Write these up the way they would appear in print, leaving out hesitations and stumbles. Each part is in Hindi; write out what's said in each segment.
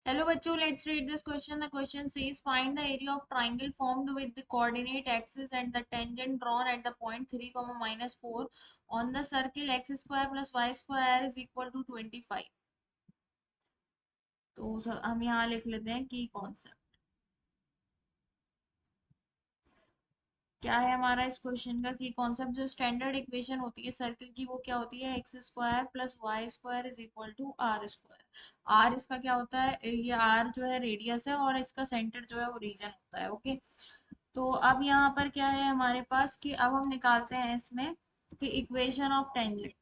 Hello बच्चों, let's read this question. The question says find the area of triangle formed with the coordinate axis and the tangent drawn at the point 3, minus 4 on the circle x square plus y square is equal to 25. तो हम यहाँ लिख लेते हैं कि कॉन्सेप्ट क्या है हमारा इस क्वेश्चन का की कॉन्सेप्ट। जो स्टैंडर्ड इक्वेशन होती है सर्कल की वो क्या होती है, x square plus Y square is equal to R square. R इसका क्या होता है, ये आर जो है रेडियस है और इसका सेंटर जो है वो रीजन होता है। ओके, तो अब यहाँ पर क्या है हमारे पास कि अब हम निकालते हैं इसमें कि equation of tangent.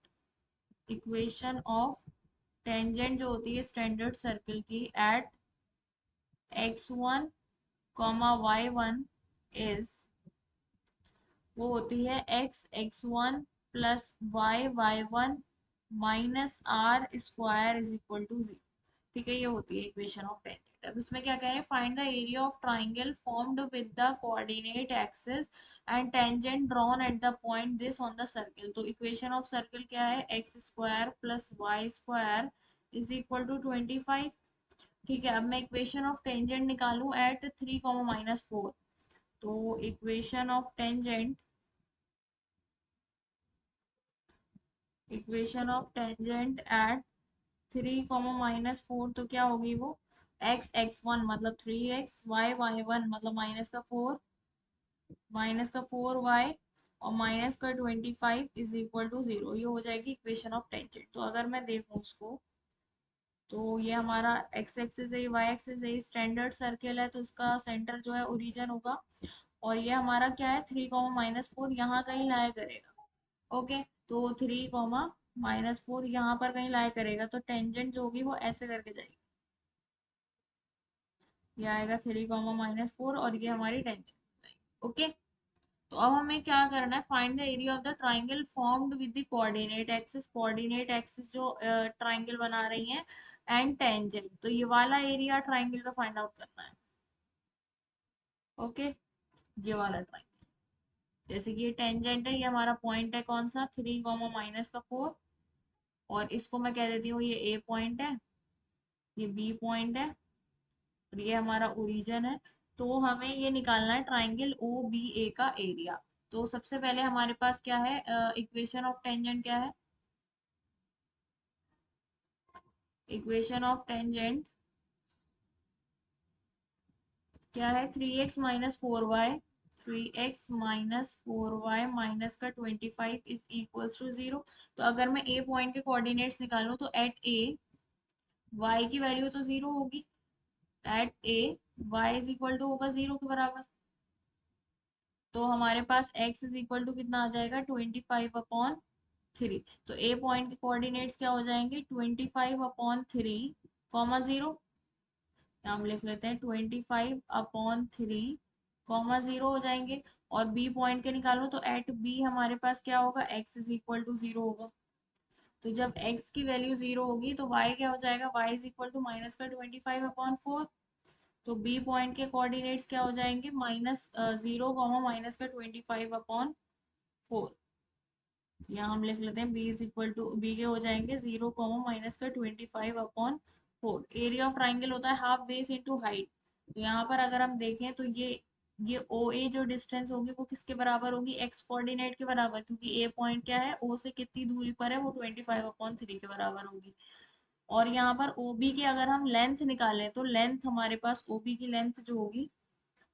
Equation of tangent जो होती है स्टैंडर्ड सर्कल की एट x1 y1 इज, वो होती है x1 plus y1 minus r square is equal to 0। ठीक है, ये होती है इक्वेशन ऑफ टेंजेंट। अब इसमें क्या कह रहे हैं, find the area of triangle formed with the coordinate axis and tangent drawn at the point this on the circle. तो इक्वेशन ऑफ सर्कल क्या है, x square plus Y square is equal to 25। ठीक है, अब मैं इक्वेशन ऑफ टेंजेंट निकालूं एट 3, माइनस 4। तो equation of tangent, equation of tangent at 3, minus 4, तो क्या होगी वो, x1 मतलब 3x, y1 मतलब माइनस का 4y और माइनस का 25 इज इक्वल टू 0। ये हो जाएगी इक्वेशन ऑफ टेंजेंट। तो अगर मैं देखूँ उसको, तो ये हमारा x एक्सिस है, y एक्सिस है, स्टैंडर्ड सर्कल है तो इसका सेंटर जो है ओरिजिन होगा। और ये हमारा क्या है, 3, माइनस 4 यहाँ कहीं लाया करेगा। ओके, तो 3, माइनस 4 यहाँ पर कहीं लाया करेगा, तो टेंजेंट जो होगी वो ऐसे करके जाएगी। ये आएगा 3, माइनस 4 और ये हमारी टेंजेंट हो जाएगी। ओके, तो अब हमें क्या करना है, find the area of the triangle formed with the coordinate axis. Coordinate axis जो ट्राइंगल बना रही है एंड टेंजेंट, तो ये वाला एरिया ट्राइंगल का फाइंड आउट करना है। ओके, ये वाला ट्राइंगल, जैसे कि ये टेंजेंट है, ये हमारा पॉइंट है कौन सा, 3, माइनस का 4। और इसको मैं कह देती हूँ ये ए पॉइंट है, ये बी पॉइंट है और ये हमारा ओरिजिन है। तो हमें ये निकालना है ट्राइंगल ओ बी ए का एरिया। तो सबसे पहले हमारे पास क्या है, इक्वेशन ऑफ टेंजेंट क्या है, इक्वेशन ऑफ टेंजेंट क्या है, 3x minus 4y, 3x minus 4y minus का 25 इज इक्वल्स टू 0। तो अगर मैं ए पॉइंट के कोऑर्डिनेट्स निकालूं तो एट ए y की वैल्यू तो 0 होगी। At A y is equal to होगा 0 के बराबर। तो हमारे पास x इज इक्वल टू कितना आ जाएगा, 25/3। तो ए पॉइंट के कोऑर्डिनेट्स क्या हो जाएंगे, 25/3 0। हम लिख लेते हैं 25/3 0 हो जाएंगे। और बी पॉइंट के निकालो तो एट बी हमारे पास क्या होगा, x इज इक्वल टू 0 होगा। तो जब x की वैल्यू 0 होगी तो y क्या हो जाएगा, y is equal to minus का 25/4। तो बी पॉइंट के कोऑर्डिनेट्स क्या हो जाएंगे, -0, माइनस का 25/4। यहाँ हम लिख लेते हैं B is equal to, B के हो जाएंगे 0, माइनस का 25/4। एरिया ऑफ ट्राइंगल होता है हाफ बेस इंटू हाइट। तो यहाँ पर अगर हम देखें तो ये ओ ए जो डिस्टेंस होगी वो किसके बराबर होगी, एक्स कोऑर्डिनेट के बराबर, क्योंकि ए पॉइंट क्या है, ओ से कितनी दूरी पर है, वो 25/3 के बराबर होगी। और यहाँ पर ओ बी की अगर हम लेंथ निकालें तो लेंथ हमारे पास ओ बी की लेंथ जो होगी,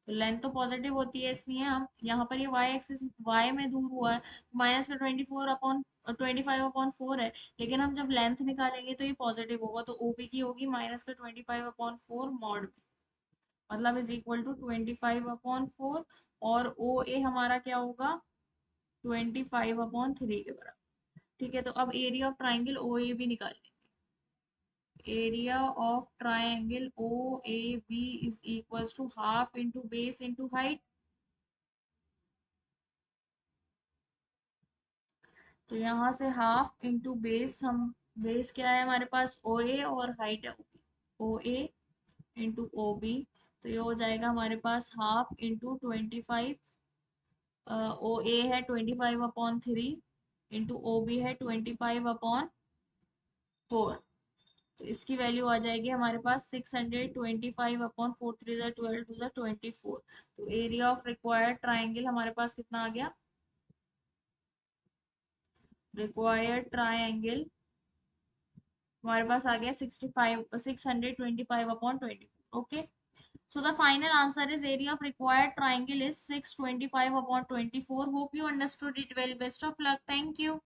तो लेंथ तो पॉजिटिव होती है, इसलिए हम यहाँ पर ये वाई एक्सिस वाई में दूर हुआ है, माइनस का 25/4 है। लेकिन हम जब लेंथ निकालेंगे तो ये पॉजिटिव होगा, तो ओबी की होगी माइनस का 25/4 मॉड, मतलब इज इक्वल टू 25/4। और ओ ए हमारा क्या होगा, 25/3 के बराबर। ठीक है, तो अब area of triangle O A भी निकाल लेंगे। Area of triangle O A B is equals to half into base into height. तो यहाँ से हाफ इंटू बेस, हम बेस क्या है हमारे पास, ओ ए और हाइट है ओ ए इंटू ओ बी। तो ये हो जाएगा हमारे पास हाफ इंटू 25, ओ ए है 25/3 इंटू ओ बी है 25/4। तो इसकी वैल्यू आ जाएगी हमारे पास 625 अपॉन 4 3 12 2 24। तो एरिया ऑफ रिक्वायर्ड ट्राइंगल हमारे पास कितना आ गया, रिक्वायर्ड ट्राइंगल हमारे पास आ गया 625 upon 24। So the final answer is area of required triangle is 625 upon 24. Hope you understood it well. Best of luck. Thank you.